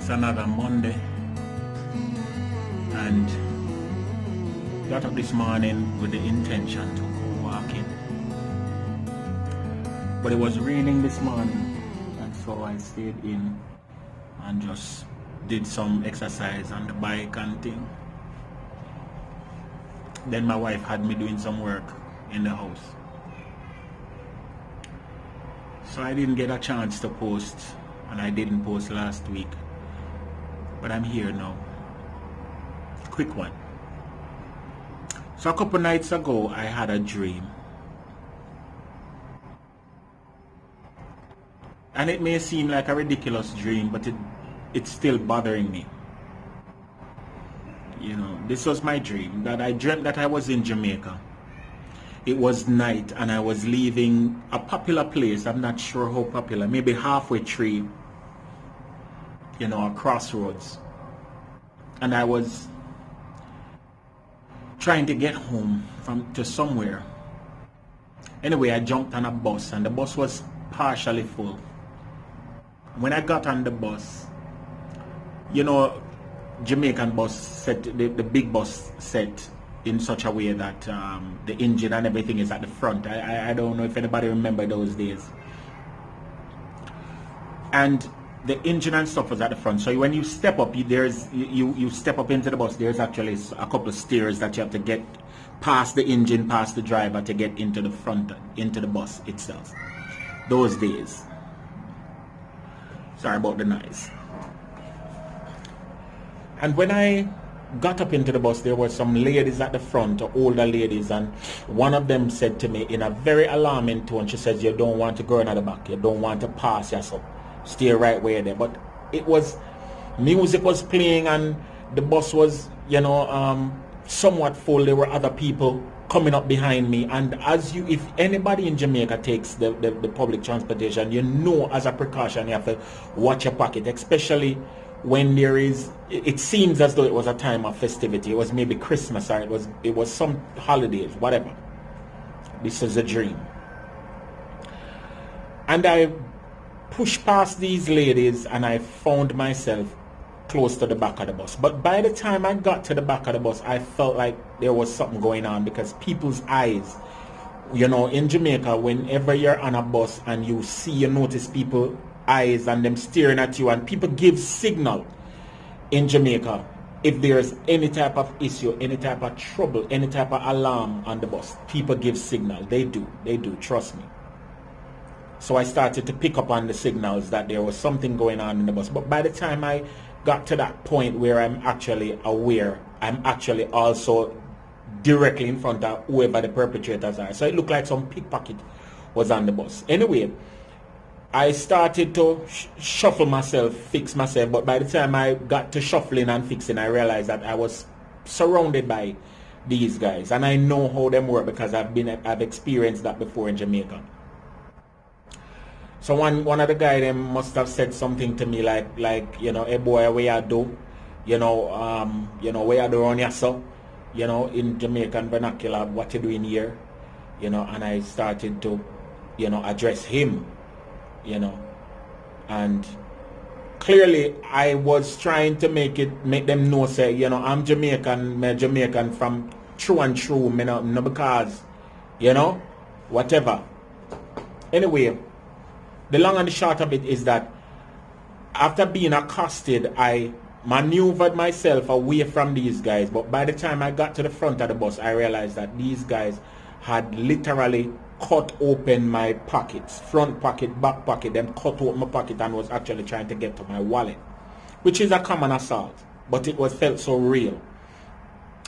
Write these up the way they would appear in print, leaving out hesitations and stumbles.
It's another Monday, and got up this morning with the intention to go walking, but it was raining this morning, and so I stayed in and just did some exercise on the bike and thing. Then my wife had me doing some work in the house, so I didn't get a chance to post, and I didn't post last week, but I'm here now. Quick one. So a couple nights ago I had a dream, and it may seem like a ridiculous dream, but it's still bothering me. You know, this was my dream, that I dreamt that I was in Jamaica. It was night and I was leaving a popular place. I'm not sure how popular, maybe halfway through, you know, a crossroads. And I was trying to get home to somewhere. Anyway, I jumped on a bus and the bus was partially full. When I got on the bus, you know, Jamaican bus set, the big bus set in such a way that the engine and everything is at the front. I don't know if anybody remember those days. And the engine and stuff was at the front. So when you step up, you step up into the bus, there's actually a couple of stairs that you have to get past the engine, past the driver to get into the front, into the bus itself. Those days. Sorry about the noise. And when I got up into the bus, there were some ladies at the front, older ladies, and one of them said to me in a very alarming tone, she says, "You don't want to go in at the back, you don't want to pass yourself, stay right where there." But it was, music was playing and the bus was, you know, somewhat full. There were other people coming up behind me, and if anybody in Jamaica takes the public transportation, you know, as a precaution, you have to watch your pocket, especially when there is, it seems as though it was a time of festivity. It was maybe Christmas, or it was some holidays, whatever. This is a dream. And I pushed past these ladies and I found myself close to the back of the bus. But by the time I got to the back of the bus, I felt like there was something going on, because people's eyes, you know, in Jamaica, whenever you're on a bus and you notice people eyes and them staring at you, and people give signal in Jamaica if there's any type of issue, any type of trouble, any type of alarm on the bus. People give signal. They do, trust me. So I started to pick up on the signals that there was something going on in the bus. But by the time I got to that point where I'm actually aware, I'm actually also directly in front of whoever the perpetrators are. So it looked like some pickpocket was on the bus. Anyway, I started to shuffle myself, fix myself, but by the time I got to shuffling and fixing, I realized that I was surrounded by these guys, and I know how them work because I've experienced that before in Jamaica. So one of the guys, them must have said something to me like, you know, "Hey boy, where you do? You know, where you do on yourself? You know, in Jamaican vernacular, what you doing here? You know," and I started to, you know, address him. You know, and clearly I was trying to make them know, say, you know, I'm Jamaican from true and true, no because, you know, whatever. Anyway, the long and the short of it is that after being accosted, I maneuvered myself away from these guys, but by the time I got to the front of the bus, I realized that these guys had literally cut open my pockets, front pocket, back pocket, then cut open my pocket and was actually trying to get to my wallet, which is a common assault, but it felt so real.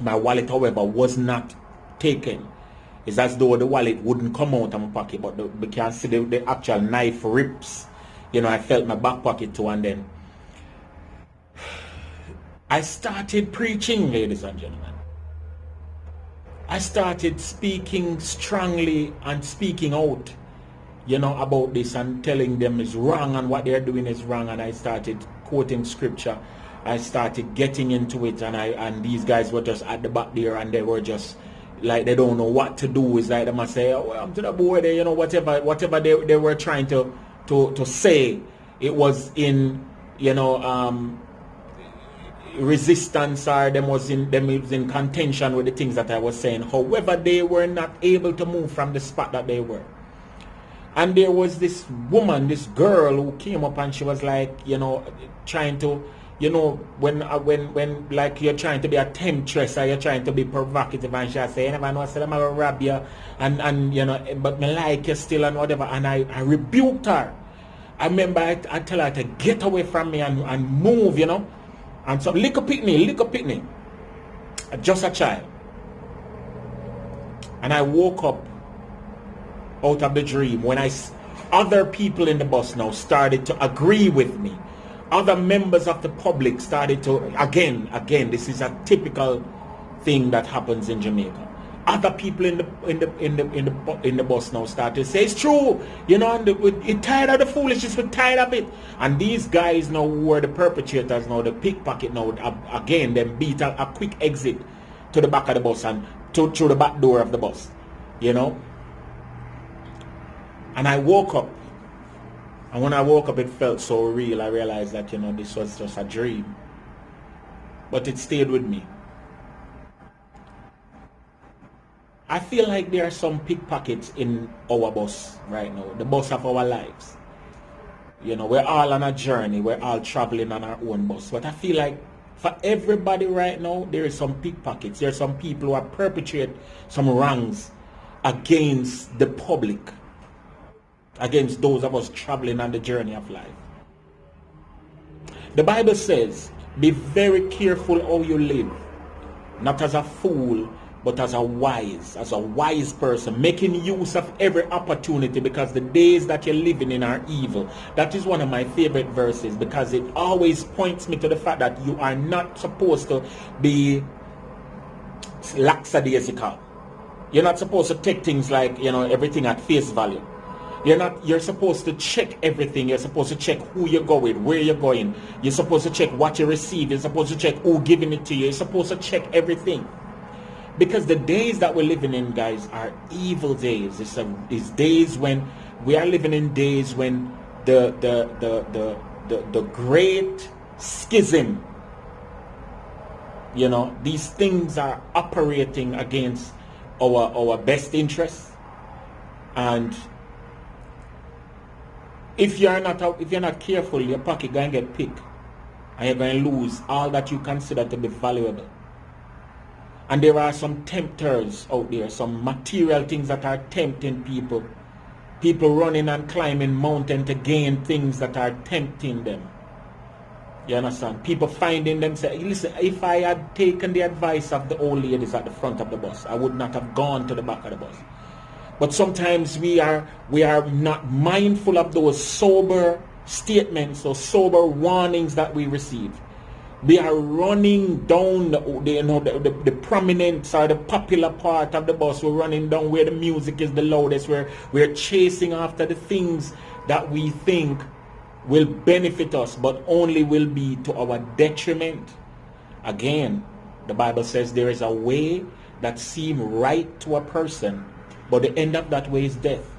My wallet, however, was not taken. It's as though the wallet wouldn't come out of my pocket, but we can see the actual knife rips. You know, I felt my back pocket too, and then I started preaching, ladies and gentlemen. I started speaking strongly and speaking out, you know, about this and telling them it's wrong and what they're doing is wrong. And I started quoting scripture. I started getting into it, and these guys were just at the back there, and they were just like, they don't know what to do. It's like they must say, "Oh, well, I'm to the boy there," you know, whatever they were trying to say. It was in you know, resistance, or them was in contention with the things that I was saying. However, they were not able to move from the spot that they were. And there was this woman, this girl who came up, and she was like, you know, trying to, you know, when like you're trying to be a temptress, or you're trying to be provocative, and she say, you never know, I said I'm gonna rob you, and you know, but me like you still and whatever. And I rebuked her. I remember I tell her to get away from me and move, you know. And so little pitney, just a child. And I woke up out of the dream when other people in the bus now started to agree with me. Other members of the public started to, again, this is a typical thing that happens in Jamaica. Other people in the bus now started to say, it's true, you know, and we're tired of the foolishness, we're tired of it. And these guys now who were the perpetrators now, the pickpocket now, again, them beat a quick exit to the back of the bus and through the back door of the bus, you know. And I woke up, and when I woke up, it felt so real. I realized that, you know, this was just a dream, but it stayed with me. I feel like there are some pickpockets in our bus right now, the bus of our lives. You know, we're all on a journey, we're all traveling on our own bus. But I feel like for everybody right now, there is some pickpockets. There are some people who are perpetrate some wrongs against the public, against those of us traveling on the journey of life. The Bible says, be very careful how you live, not as a fool, but as a wise person, making use of every opportunity, because the days that you're living in are evil. That is one of my favorite verses, because it always points me to the fact that you are not supposed to be lackadaisical. You're not supposed to take things like, you know, everything at face value. You're supposed to check everything. You're supposed to check who you're going, where you're going. You're supposed to check what you receive. You're supposed to check who giving it to you. You're supposed to check everything. Because the days that we're living in, guys, are evil days. It's days when we are living in days when the great schism, you know, these things are operating against our best interests. And if you're not careful, your pocket going to get picked, and you're going to lose all that you consider to be valuable. And there are some tempters out there, some material things that are tempting people. People running and climbing mountains to gain things that are tempting them. You understand? People finding themselves, listen, if I had taken the advice of the old ladies at the front of the bus, I would not have gone to the back of the bus. But sometimes we are not mindful of those sober statements or sober warnings that we receive. We are running down the prominent or the popular part of the bus. We're running down where the music is the loudest. We're chasing after the things that we think will benefit us, but only will be to our detriment. Again, the Bible says there is a way that seems right to a person, but the end of that way is death.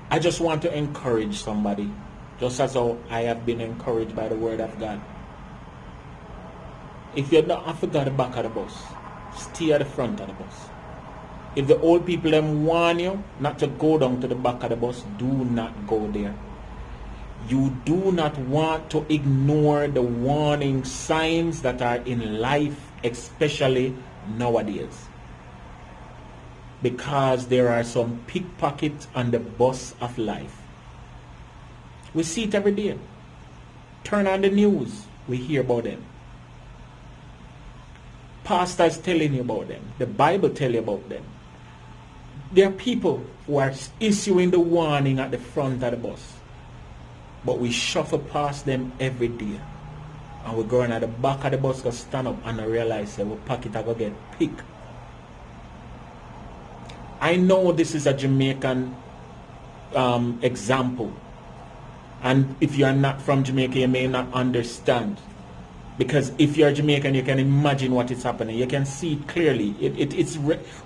I just want to encourage somebody, just as how I have been encouraged by the word of God. If you're not at the back of the bus, stay at the front of the bus. If the old people them warn you not to go down to the back of the bus, do not go there. You do not want to ignore the warning signs that are in life, especially nowadays. Because there are some pickpockets on the bus of life. We see it every day. Turn on the news, we hear about them. Pastors telling you about them. The Bible tell you about them. There are people who are issuing the warning at the front of the bus, but we shuffle past them every day. And we're going at the back of the bus to stand up and realize that our pocket are going to get picked. I know this is a Jamaican example. And if you are not from Jamaica, you may not understand. Because if you're Jamaican, you can imagine what is happening. You can see it clearly. It's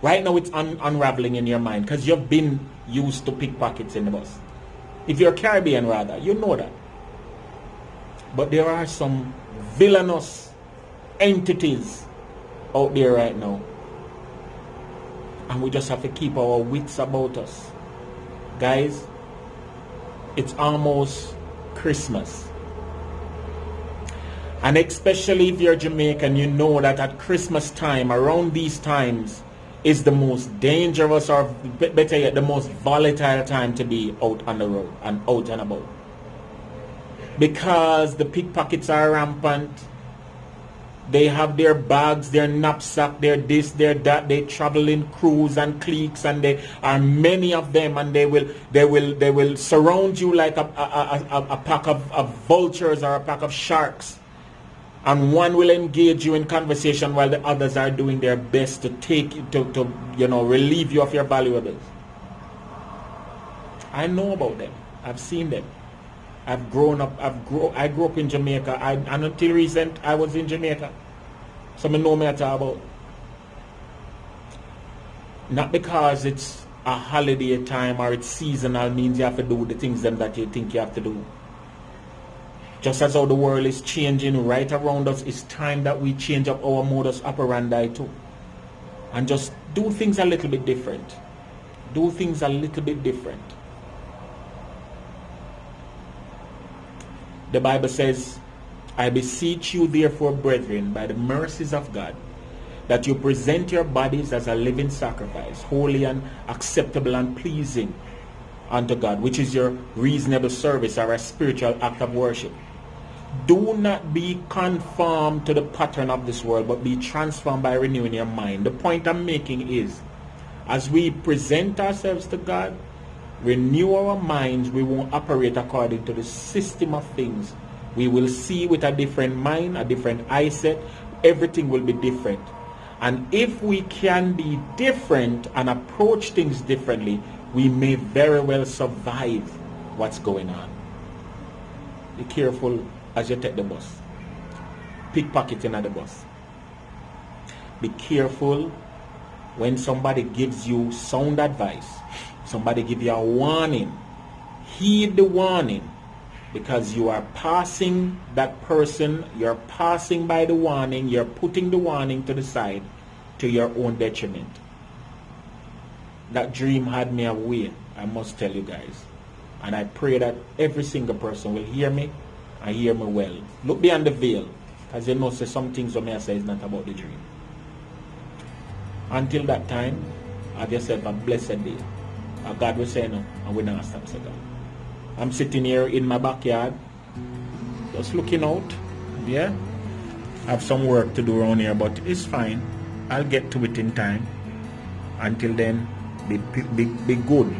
right now it's unraveling in your mind because you've been used to pickpockets in the bus. If you're Caribbean rather, you know that. But there are some villainous entities out there right now. And we just have to keep our wits about us. Guys, it's almost Christmas. And especially if you're Jamaican, you know that at Christmas time, around these times, is the most dangerous, or better yet, the most volatile time to be out on the road and out and about. Because the pickpockets are rampant. They have their bags, their knapsack, their this, their that. They travel in crews and cliques, and there are many of them, and they will surround you like a pack of vultures or a pack of sharks. And one will engage you in conversation while the others are doing their best to relieve you of your valuables. I know about them. I've seen them. I've grown up. I grew up in Jamaica. And until recent, I was in Jamaica. So I know me at all about. Not because it's a holiday time or it's seasonal means you have to do the things that you think you have to do. Just as how the world is changing right around us, it's time that we change up our modus operandi too. And just do things a little bit different. Do things a little bit different. The Bible says, I beseech you therefore, brethren, by the mercies of God, that you present your bodies as a living sacrifice, holy and acceptable and pleasing unto God, which is your reasonable service or a spiritual act of worship. Do not be conformed to the pattern of this world, but be transformed by renewing your mind. The point I'm making is, as we present ourselves to God, renew our minds, we won't operate according to the system of things. We will see with a different mind, a different eyesight. Everything will be different. And if we can be different and approach things differently, we may very well survive what's going on. Be careful as you take the bus. Pickpocketing at the bus. Be careful when somebody gives you sound advice. Somebody give you a warning. Heed the warning, because you are passing that person, you're passing by the warning, you're putting the warning to the side to your own detriment. That dream had me away, I must tell you guys. And I pray that every single person will hear me and hear me well. Look beyond the veil, because you know some things what I say is not about the dream. Until that time, have yourself a blessed day. God will say no, and we not stop saying God. I'm sitting here in my backyard, just looking out. Yeah, I have some work to do around here, but it's fine. I'll get to it in time. Until then, be good.